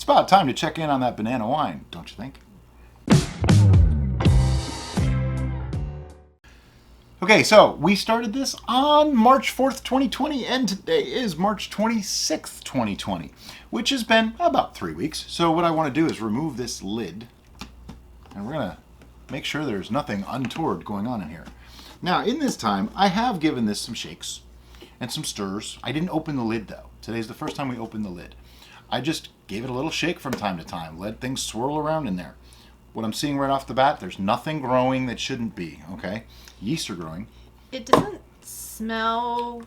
about time to check in on that banana wine, don't you think? Okay, so we started this on March 4th, 2020, and today is March 26th, 2020, which has been about 3 weeks. So what I want to do is remove this lid, and we're going to make sure there's nothing untoward going on in here. Now, in this time, I have given this some shakes and some stirs. I didn't open the lid, though. Today's the first time we opened the lid. I just gave it a little shake from time to time, let things swirl around in there. What I'm seeing right off the bat, there's nothing growing that shouldn't be, okay? Yeast are growing. It doesn't smell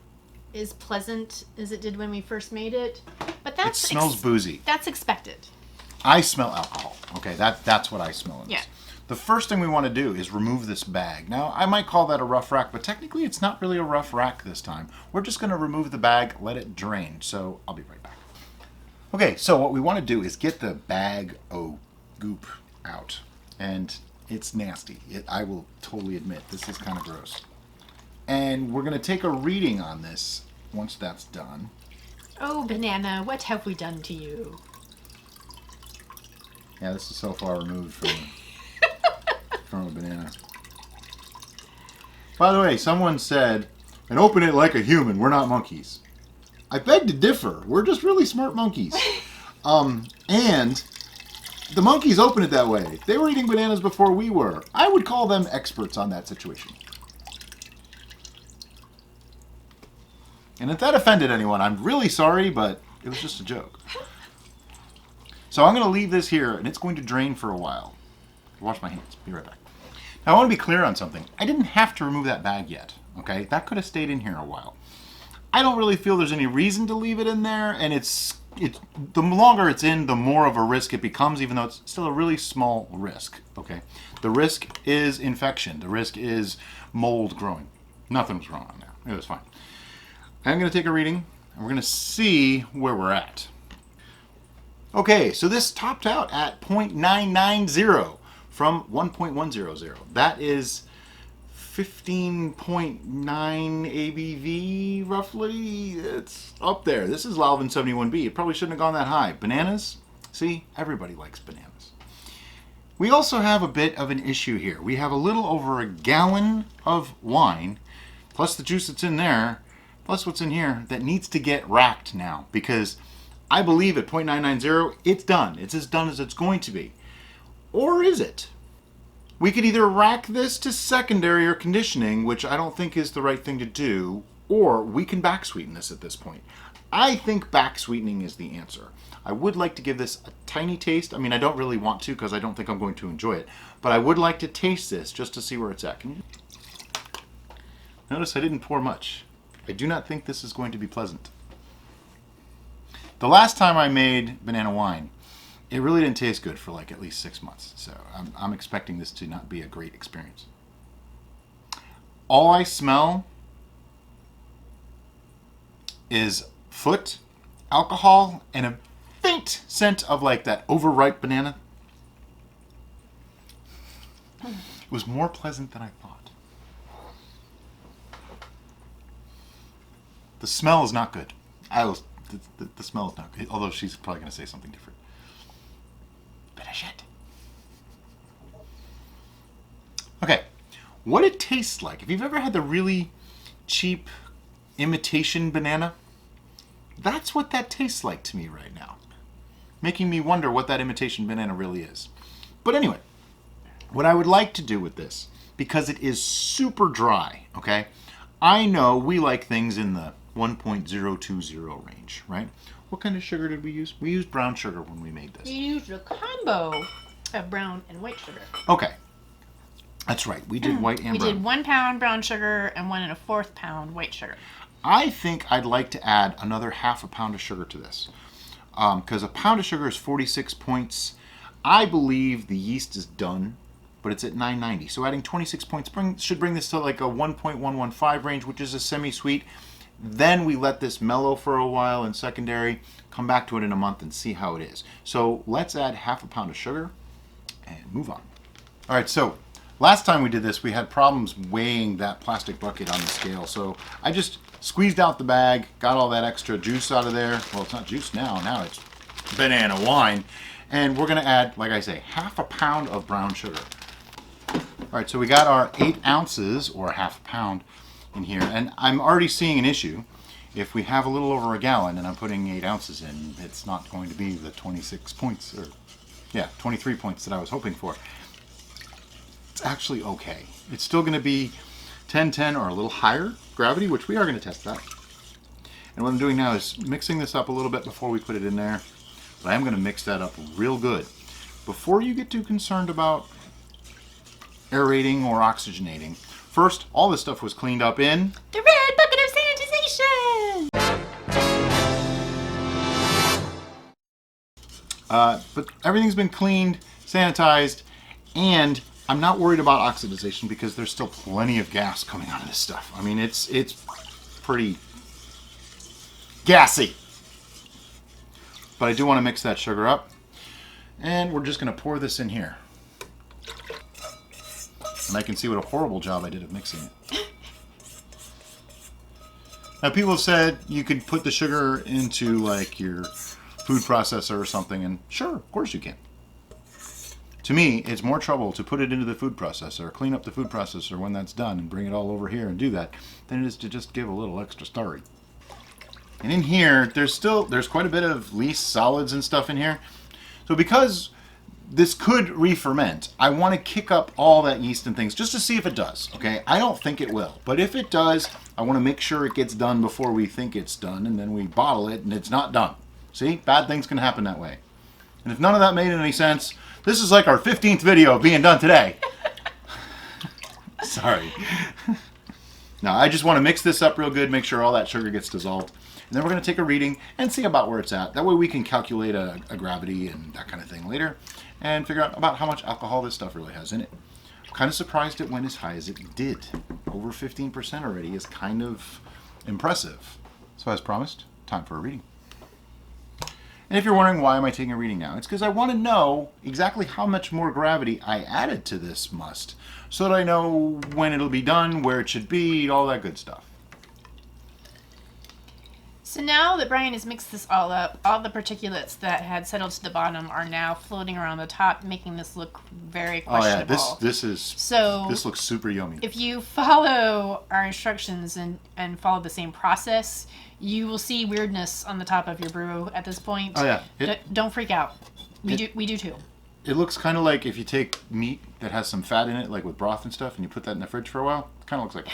as pleasant as it did when we first made it, but It smells boozy. That's expected. I smell alcohol, okay? That's what I smell in this. Yeah. The first thing we want to do is remove this bag. Now, I might call that a rough rack, but technically it's not really a rough rack this time. We're just going to remove the bag, let it drain, so I'll be right back. Okay, so what we want to do is get the bag of goop out, and it's nasty. I will totally admit, this is kind of gross. And we're going to take a reading on this once that's done. Oh, banana, what have we done to you? Yeah, this is so far removed from a banana. By the way, someone said, and open it like a human, we're not monkeys. I beg to differ. We're just really smart monkeys. And the monkeys open it that way. They were eating bananas before we were. I would call them experts on that situation. And if that offended anyone, I'm really sorry, but it was just a joke. So I'm going to leave this here, and it's going to drain for a while. Wash my hands. Be right back. Now, I want to be clear on something. I didn't have to remove that bag yet, okay? That could have stayed in here a while. I don't really feel there's any reason to leave it in there, and it's the longer it's in, the more of a risk it becomes, even though it's still a really small risk, okay? The risk is infection. The risk is mold growing. Nothing was wrong on there. It was fine. I'm going to take a reading, and we're going to see where we're at. Okay, so this topped out at 0.990 from 1.100. That is 15.9 ABV, roughly. It's up there. This is Lalvin 71B. It probably shouldn't have gone that high. Bananas? See, everybody likes bananas. We also have a bit of an issue here. We have a little over a gallon of wine, plus the juice that's in there, plus what's in here, that needs to get racked now, because I believe at 0.990, it's done. It's as done as it's going to be. Or is it? We could either rack this to secondary or conditioning, which I don't think is the right thing to do, or we can back sweeten this at this point. I think back sweetening is the answer. I would like to give this a tiny taste. I mean, I don't really want to because I don't think I'm going to enjoy it, but I would like to taste this just to see where it's at. Can you notice I didn't pour much? I do not think this is going to be pleasant. The last time I made banana wine, it really didn't taste good for like at least 6 months. So I'm expecting this to not be a great experience. All I smell is foot, alcohol, and a faint scent of like that overripe banana. It was more pleasant than I thought. The smell is not good. The smell is not good, although she's probably going to say something different. Bit of shit. Okay, what it tastes like. If you've ever had the really cheap imitation banana, that's what that tastes like to me right now. Making me wonder what that imitation banana really is. But anyway, what I would like to do with this, because it is super dry, okay? I know we like things in the 1.020 range, right? What kind of sugar did we use? We used brown sugar when we made this. You used a combo of brown and white sugar. Okay. That's right. We did white and brown. We did 1 pound brown sugar and 1 1/4 pound white sugar. I think I'd like to add another half a pound of sugar to this. Because a pound of sugar is 46 points. I believe the yeast is done, but it's at 990. So adding 26 points should bring this to like a 1.115 range, which is a semi-sweet. Then we let this mellow for a while in secondary, come back to it in a month and see how it is. So let's add half a pound of sugar and move on. All right, so last time we did this, we had problems weighing that plastic bucket on the scale. So I just squeezed out the bag, got all that extra juice out of there. Well, it's not juice now. Now it's banana wine. And we're going to add, like I say, half a pound of brown sugar. All right, so we got our 8 ounces, or half a pound, in here. And I'm already seeing an issue. If we have a little over a gallon and I'm putting 8 ounces in, it's not going to be the 26 points, or 23 points that I was hoping for. It's actually okay. It's still going to be 10-10 or a little higher gravity, which we are going to test that. And what I'm doing now is mixing this up a little bit before we put it in there. But I am going to mix that up real good. Before you get too concerned about aerating or oxygenating, first, all this stuff was cleaned up in the red bucket of sanitization! But everything's been cleaned, sanitized, and I'm not worried about oxidization because there's still plenty of gas coming out of this stuff. I mean, it's pretty gassy. But I do want to mix that sugar up. And we're just going to pour this in here. And I can see what a horrible job I did of mixing it. Now, people have said you could put the sugar into like your food processor or something, and sure, of course you can. To me, it's more trouble to put it into the food processor, clean up the food processor when that's done, and bring it all over here and do that, than it is to just give a little extra starry. And in here, there's quite a bit of loose solids and stuff in here. So because this could re-ferment, I want to kick up all that yeast and things just to see if it does, okay? I don't think it will, but if it does, I want to make sure it gets done before we think it's done, and then we bottle it and it's not done. See? Bad things can happen that way. And if none of that made any sense, this is like our 15th video being done today. Sorry. Now, I just want to mix this up real good, make sure all that sugar gets dissolved. And then we're going to take a reading and see about where it's at. That way we can calculate a gravity and that kind of thing later and figure out about how much alcohol this stuff really has in it. I'm kind of surprised it went as high as it did. Over 15% already is kind of impressive. So as promised, time for a reading. And if you're wondering why am I taking a reading now, it's because I want to know exactly how much more gravity I added to this must so that I know when it'll be done, where it should be, all that good stuff. So now that Brian has mixed this all up, all the particulates that had settled to the bottom are now floating around the top, making this look very questionable. Oh yeah, this looks super yummy. If you follow our instructions and follow the same process, you will see weirdness on the top of your brew at this point. Oh yeah. Don't freak out. We do too. It looks kind of like if you take meat that has some fat in it, like with broth and stuff, and you put that in the fridge for a while. It kind of looks like it.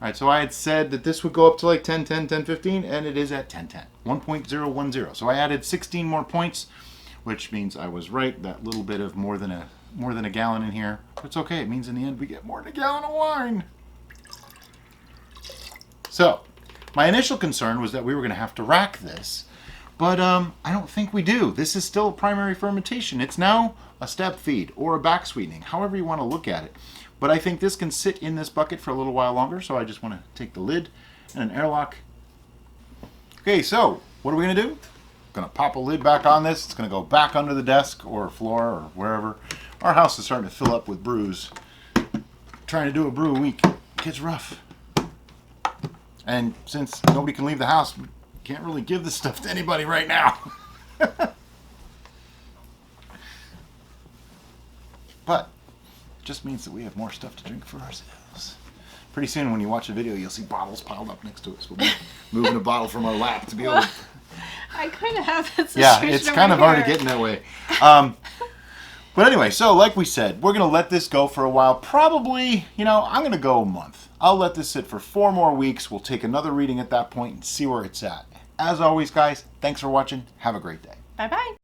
All right, so I had said that this would go up to like 10-10, 10-15, and it is at 10-10, 1.010. So I added 16 more points, which means I was right. That little bit of more than a gallon in here. But it's okay. It means in the end we get more than a gallon of wine. So my initial concern was that we were going to have to rack this, but I don't think we do. This is still primary fermentation. It's now a step feed or a back sweetening, however you want to look at it. But I think this can sit in this bucket for a little while longer, so I just want to take the lid and an airlock. Okay, so what are we going to do? Going to pop a lid back on this. It's going to go back under the desk or floor or wherever. Our house is starting to fill up with brews. Trying to do a brew a week gets rough. And since nobody can leave the house, we can't really give this stuff to anybody right now. But it just means that we have more stuff to drink for ourselves. Pretty soon when you watch a video, you'll see bottles piled up next to us. We'll be moving a bottle from our lap to be able to... I kind of have that situation. Yeah, it's kind of already getting that way. But anyway, so like we said, we're going to let this go for a while. Probably, I'm going to go a month. I'll let this sit for 4 more weeks. We'll take another reading at that point and see where it's at. As always, guys, thanks for watching. Have a great day. Bye-bye.